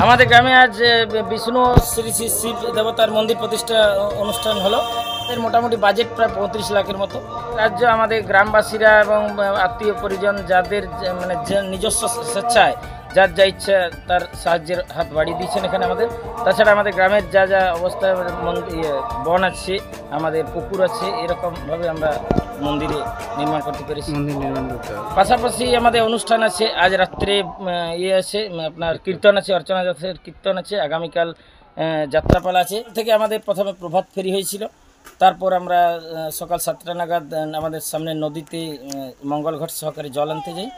আমাদের গ্রামে আজ বিষ্ণু শ্রী শ্রী শিব দেবতার মন্দির প্রতিষ্ঠা অনুষ্ঠান হলো। এর মোটামুটি বাজেট প্রায় 35 লাখের মতো। রাজ্য আমাদের গ্রামবাসীরা এবং আত্মীয় পরিজন যাদের মানে নিজস্ব স্বেচ্ছায় যার যা ইচ্ছা তার সাহায্যের হাত বাড়িয়ে দিয়েছেন এখানে আমাদের। তাছাড়া আমাদের গ্রামের যা যা অবস্থা বন আছে, আমাদের পুকুর আছে, এরকমভাবে আমরা মন্দিরে নির্মাণ করতে পেরেছি। পাশাপাশি আমাদের অনুষ্ঠান আছে, আজ রাত্রে আছে আপনার কীর্তন আছে, অর্চনা যাত্রার কীর্তন আছে, আগামীকাল যাত্রাপালা আছে। থেকে আমাদের প্রথমে প্রভাত ফেরি হয়েছিল, তারপর আমরা সকাল 7টা নাগাদ আমাদের সামনে নদীতে মঙ্গল ঘট সহকারে জল আনতে যাই।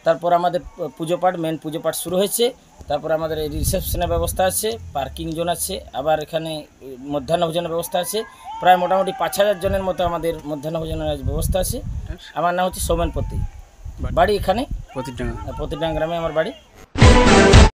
তারপর আমাদের পুজো পাঠ, মেন পুজো পাঠ শুরু হয়েছে। তারপর আমাদের রিসেপশনের ব্যবস্থা আছে, পার্কিং জোন আছে, আবার এখানে মধ্যাহ্ন ভোজনের ব্যবস্থা আছে। প্রায় মোটামুটি 5000 জনের মতো আমাদের মধ্যাহ্ন ভোজনের ব্যবস্থা আছে। আমার নাম হচ্ছে সৌমেন পতি, বাড়ি এখানে প্রতিডাঙ্গা গ্রামে আমার বাড়ি।